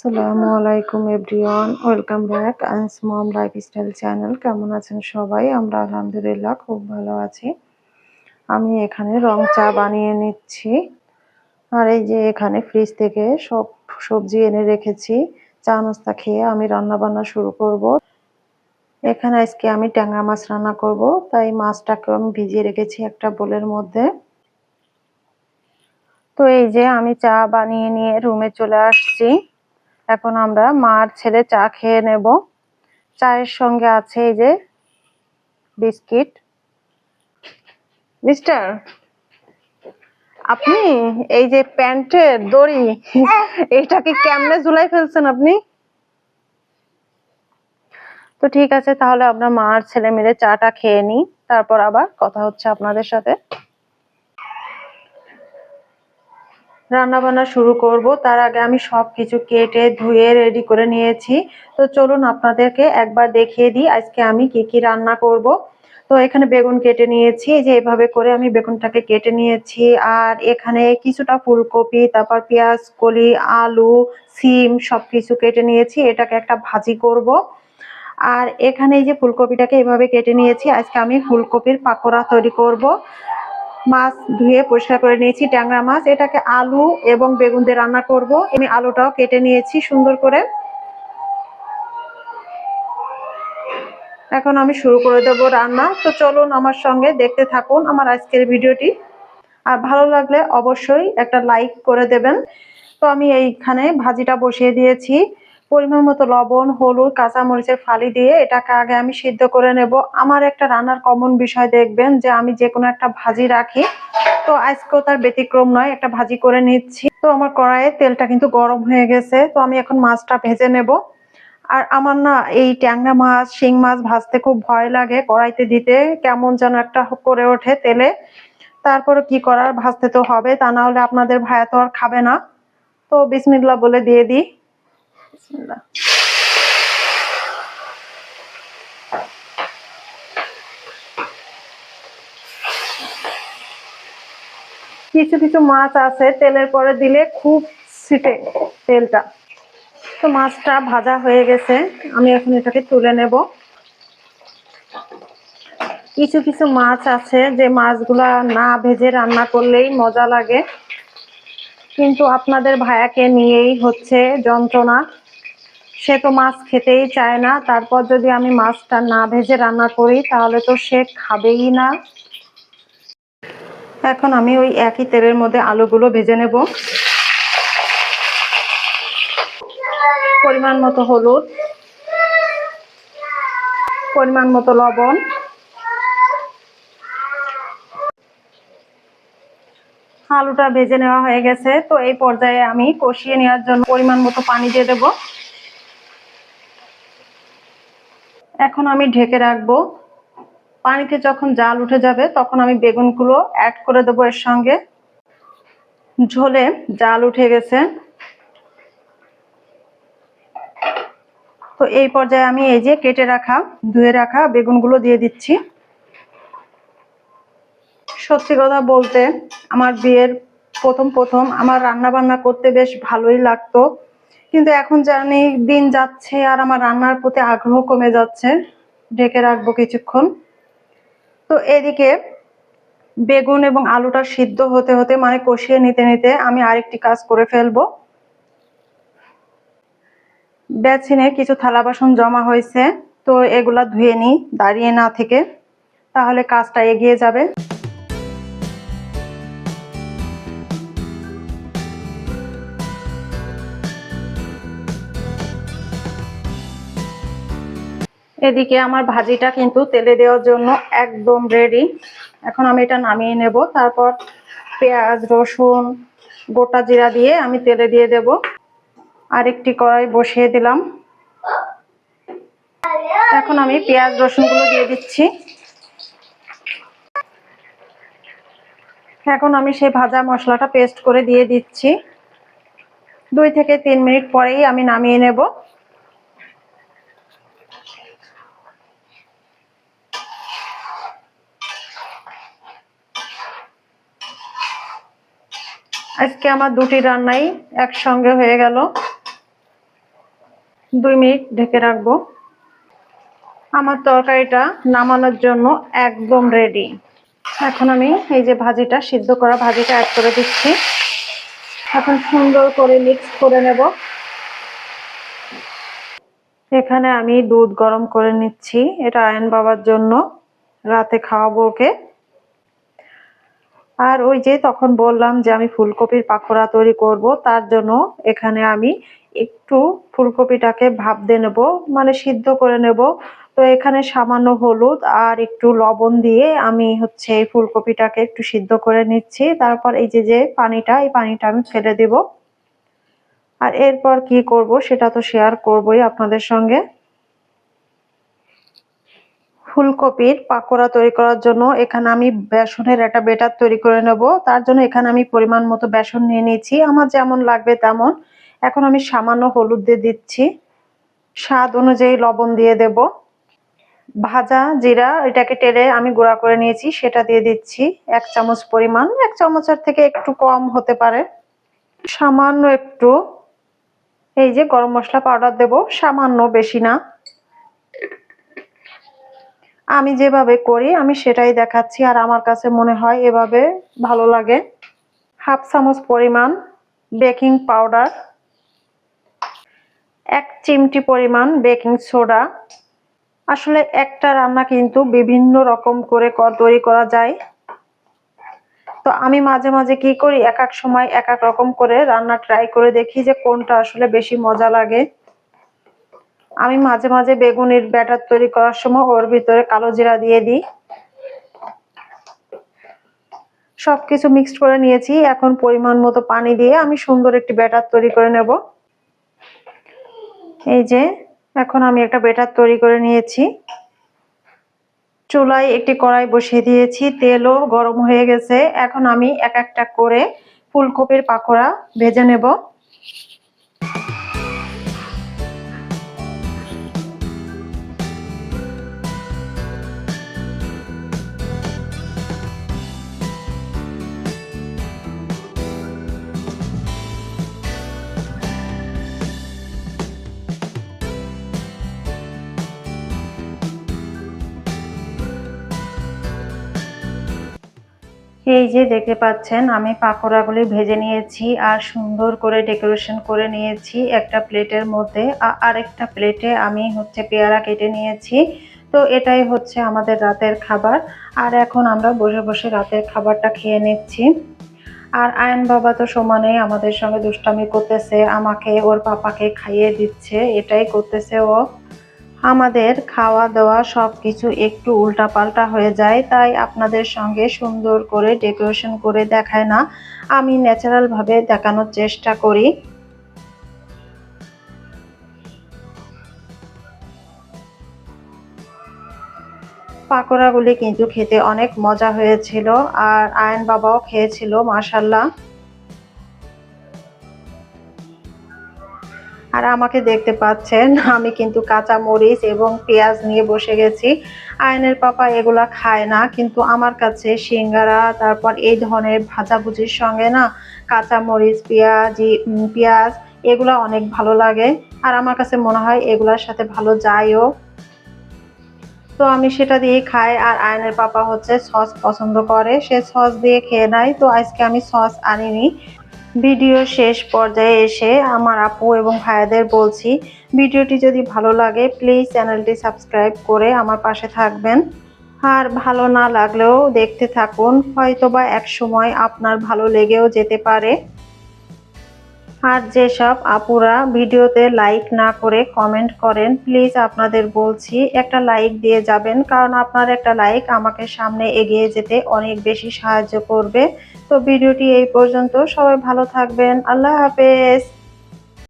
আসসালামু আলাইকুম everyone, welcome back Ann's mom lifestyle channel. কেমন আছেন সবাই? আমরা আলহামদুলিল্লাহ খুব ভালো আছি। আমি এখানে রং চা বানিয়ে নিচ্ছি। আর এই যে এখানে ফ্রিজ থেকে সব সবজি এনে রেখেছি। চা নাস্তা খেয়ে আমি রান্না বান্না শুরু করব। এখানে আজকে আমি ট্যাংরা মাছ রান্না করব, তাই মাছটাকে আমি ভিজিয়ে রেখেছি একটা বোলের মধ্যে। তো এই যে আমি চা বানিয়ে নিয়ে রুমে চলে আসছি। এখন আমরা মা আর ছেলে চা খেয়ে নেব। চায়ের সঙ্গে আছে এই যে বিস্কিট। মিস্টার, আপনি এই যে প্যান্টের দড়ি এইটাকে কেমনে ঝুলাই ফেলছেন আপনি? তো ঠিক আছে, তাহলে আমরা মা আর ছেলে মিলে চাটা খেয়ে নিই, তারপর আবার কথা হচ্ছে আপনাদের সাথে। রান্না বান্না শুরু করব, তার আগে আমি সবকিছু কেটে ধুয়ে রেডি করে নিয়েছি। তো চলুন আপনাদেরকে একবার দেখিয়ে দিই আজকে আমি কি কি রান্না করব। তো এখানে বেগুন কেটে নিয়েছি, যে এভাবে করে আমি বেগুনটাকে কেটে নিয়েছি। আর এখানে কিছুটা ফুলকপি, তারপর পেঁয়াজ কলি, আলু, সিম সবকিছু কেটে নিয়েছি। এটাকে একটা ভাজি করব। আর এখানে এই যে ফুলকপিটাকে এভাবে কেটে নিয়েছি, আজকে আমি ফুলকপির পাকোড়া তৈরি করব। মাছ ধুয়ে পরিষ্কার করে নিয়েছি, ট্যাংরা মাছ। এটাকে আলু এবং বেগুন দিয়ে রান্না করব। আমি আলুটাও কেটে নিয়েছি সুন্দর করে। এখন আমি শুরু করে দেব রান্না। তো চলুন আমার সঙ্গে দেখতে থাকুন আমার আজকের ভিডিওটি। আর ভালো লাগলে অবশ্যই একটা লাইক করে দেবেন। তো আমি এইখানে ভাজিটা বসিয়ে দিয়েছি। পরিমাণ মতো লবণ, হলুদ, কাঁচামরিচের ফালি দিয়ে এটাকে আগে আমি সিদ্ধ করে নেব। আমার একটা রান্নার কমন বিষয় দেখবেন যে আমি যে কোনো একটা ভাজি রাখি, তো আজকেও তার ব্যতিক্রম নয়, একটা ভাজি করে নিচ্ছি। তো আমার কড়াইয়ে তেলটা কিন্তু গরম হয়ে গেছে, তো আমি এখন মাছটা ভেজে নেব। আর আমার না এই ট্যাংরা মাছ, শিং মাছ ভাজতে খুব ভয় লাগে, কড়াইতে দিতে কেমন যেন একটা করে ওঠে তেলে। তারপরে কি করার, ভাজতে তো হবে, তা না হলে আপনাদের ভাইয়া তো আর খাবে না। তো বিসমিল্লাহ বলে দিয়ে দিই। বিসমিল্লাহ। কিছু কিছু মাছ আছে তেলের পরে দিলে খুব ছিটে তেলটা। তো মাছটা ভাজা হয়ে গেছে, আমি এখন এটাকে তুলে নেব। কিছু কিছু মাছ আছে যে মাছগুলা না ভেজে রান্না করলেই মজা লাগে, কিন্তু আপনাদের ভাইয়াকে নিয়েই হচ্ছে যন্ত্রণা। সে তো মাছ খেতেই চায় না, তারপর যদি আমি মাছটা না ভেজে রান্না করি তাহলে তো সে খাবেই না। এখন আমি ওই একই তেলের মধ্যে আলুগুলো ভেজে নেব। পরিমাণ মতো হলুদ, পরিমাণ মতো লবণ। আলুটা ভেজে নেওয়া হয়ে গেছে, তো এই পর্যায়ে আমি কষিয়ে নেওয়ার জন্য পরিমাণ মতো পানি দিয়ে দেব। এখন আমি ঢেকে রাখবো। পানিতে যখন জাল উঠে যাবে তখন আমি বেগুনগুলো অ্যাড করে দেবো এর সঙ্গে। ঝোলে জাল উঠে গেছে, তো এই পর্যায়ে আমি এই যে কেটে রাখা, ধুয়ে রাখা বেগুনগুলো দিয়ে দিচ্ছি। সত্যি কথা বলতে আমার বিয়ের প্রথম প্রথম আমার রান্না বান্না করতে বেশ ভালোই লাগতো, কিন্তু এখন জানি দিন যাচ্ছে আর আমার রান্নার প্রতি আগ্রহ কমে যাচ্ছে। ঢেকে রাখবো কিছুক্ষণ। তো এদিকে বেগুন এবং আলুটা সিদ্ধ হতে হতে, মানে কষিয়ে নিতে নিতে আমি আরেকটি কাজ করে ফেলবো। বেসিনে কিছু থালা বাসন জমা হয়েছে, তো এগুলা ধুয়ে নিই দাঁড়িয়ে না থেকে, তাহলে কাজটা এগিয়ে যাবে। এদিকে আমার ভাজিটা কিন্তু তেলে দেওয়ার জন্য একদম রেডি। এখন আমি এটা নামিয়ে নেব, তারপর পেঁয়াজ, রসুন, গোটা জিরা দিয়ে আমি তেলে দিয়ে দেব। আরেকটি কড়াই বসিয়ে দিলাম। এখন আমি পেঁয়াজ রসুনগুলো দিয়ে দিচ্ছি। এখন আমি সেই ভাজা মশলাটা পেস্ট করে দিয়ে দিচ্ছি। 2 থেকে 3 মিনিট পরেই আমি নামিয়ে নেব। আজকে আমার দুটি রান্নাই একসঙ্গে হয়ে গেল। 2 মিনিট ঢেকে রাখবো। আমার তরকারিটা নামানোর জন্য একদম রেডি। এখন আমি এই যে ভাজিটা, সিদ্ধ করা ভাজিটা অ্যাড করে দিচ্ছি। এখন সুন্দর করে মিক্স করে নেব। এখানে আমি দুধ গরম করে নিচ্ছি, এটা আয়ন বাবার জন্য, রাতে খাওয়াবো ওকে। আর ওই যে তখন বললাম যে আমি ফুলকপির পাকোড়া তৈরি করব, তার জন্য এখানে আমি একটু ফুলকপিটাকে ভাপ দিয়ে নেব, মানে সিদ্ধ করে নেব। তো এখানে সামান্য হলুদ আর একটু লবণ দিয়ে আমি হচ্ছে এই ফুলকপিটাকে একটু সিদ্ধ করে নিচ্ছি। তারপর এই যে পানিটা, এই পানিটা আমি ফেলে দেব। আর এরপর কি করব সেটা তো শেয়ার করবই আপনাদের সঙ্গে। ফুলকপির পাকোড়া তৈরি করার জন্য এখানে আমি বেসনের একটা ব্যাটার তৈরি করে নেব। তার জন্য এখানে আমি পরিমাণ মতো বেসন নিয়ে নিয়েছি, আমার যেমন লাগবে তেমন। এখন আমি সামান্য হলুদ দিয়ে দিচ্ছি, স্বাদ অনুযায়ী লবণ দিয়ে দেব। ভাজা জিরা এটাকে টেলে আমি গুঁড়া করে নিয়েছি, সেটা দিয়ে দিচ্ছি 1 চামচ পরিমাণ, 1 চামচের থেকে একটু কম হতে পারে। সামান্য একটু এই যে গরম মশলা পাউডার দেব, সামান্য, বেশি না। আমি যেভাবে করি আমি সেটাই দেখাচ্ছি, আর আমার কাছে মনে হয় এভাবে ভালো লাগে। 1/2 চামচ পরিমাণ বেকিং পাউডার, 1 চিমটি পরিমাণ বেকিং সোডা। আসলে একটা রান্না কিন্তু বিভিন্ন রকম করে তৈরি করা যায়। তো আমি মাঝে মাঝে কি করি, এক এক সময় এক এক রকম করে রান্না ট্রাই করে দেখি যে কোনটা আসলে বেশি মজা লাগে। আমি মাঝে মাঝে বেগুনের ব্যাটার তৈরি করার সময় ওর ভিতরে কালো জিরা দিয়ে দিই। সবকিছু মিক্সড করে নিয়েছি, এখন পরিমাণ মতো পানি দিয়ে আমি সুন্দর একটি ব্যাটার তৈরি করে নেব। এই যে এখন আমি একটা ব্যাটার তৈরি করে নিয়েছি। চুলায় একটি কড়াই বসিয়ে দিয়েছি, তেলও গরম হয়ে গেছে। এখন আমি এক একটা করে ফুলকপির পাকোড়া ভেজে নেব। এই যে দেখতে পাচ্ছেন আমি পাকোড়াগুলি ভেজে নিয়েছি আর সুন্দর করে ডেকোরেশন করে নিয়েছি একটা প্লেটের মধ্যে। আরেকটা প্লেটে আমি হচ্ছে পেয়ারা কেটে নিয়েছি। তো এটাই হচ্ছে আমাদের রাতের খাবার। আর এখন আমরা বসে বসে রাতের খাবারটা খেয়ে নিচ্ছি। আর আয়ন বাবা তো সমানেই আমাদের সঙ্গে দুষ্টামি করতেছে, আমাকে ওর পাপাকে খাইয়ে দিচ্ছে, এটাই করতেছে ও। আমাদের খাওয়া দাওয়া সবকিছু একটু উল্টাপাল্টা হয়ে যায়, তাই আপনাদের সঙ্গে সুন্দর করে ডেকোরেশন করে দেখায় না, আমি ন্যাচারাল ভাবে দেখানোর চেষ্টা করি। পাকোড়াগুলি কিন্তু খেতে অনেক মজা হয়েছিল, আর আয়ন বাবাও খেয়েছিল মাশাআল্লাহ। আর আমাকে দেখতে পাচ্ছেন আমি কিন্তু কাঁচা মরিচ এবং পেঁয়াজ নিয়ে বসে গেছি। আয়নের পাপা এগুলা খায় না, কিন্তু আমার কাছে সিঙ্গারা, তারপর এই ধরনের ভাজাভুজির সঙ্গে না কাঁচা মরিচ, পেঁয়াজ এগুলা অনেক ভালো লাগে। আর আমার কাছে মনে হয় এগুলার সাথে ভালো যায়ও। তো আমি সেটা দিয়ে খাই। আর আয়নের পাপা হচ্ছে সস পছন্দ করে, সে সস দিয়ে খেয়ে নেয়। তো আজকে আমি সস আনিনি। ভিডিও শেষ পর্যায়ে এসে আমার আপু এবং ভাইয়াদের বলছি, ভিডিওটি যদি ভালো লাগে প্লিজ চ্যানেলটি সাবস্ক্রাইব করে আমার পাশে থাকবেন। আর ভালো না লাগলেও দেখতে থাকুন, হয়তোবা এক সময় আপনার ভালো লেগেও যেতে পারে। আর যেসব আপুরা ভিডিওতে লাইক না করে কমেন্ট করেন, প্লিজ আপনাদের বলছি একটা লাইক দিয়ে যাবেন, কারণ আপনার একটা লাইক আমাকে সামনে এগিয়ে যেতে অনেক বেশি সাহায্য করবে। তো ভিডিওটি এই পর্যন্ত, সবাই ভালো থাকবেন, আল্লাহ হাফেজ।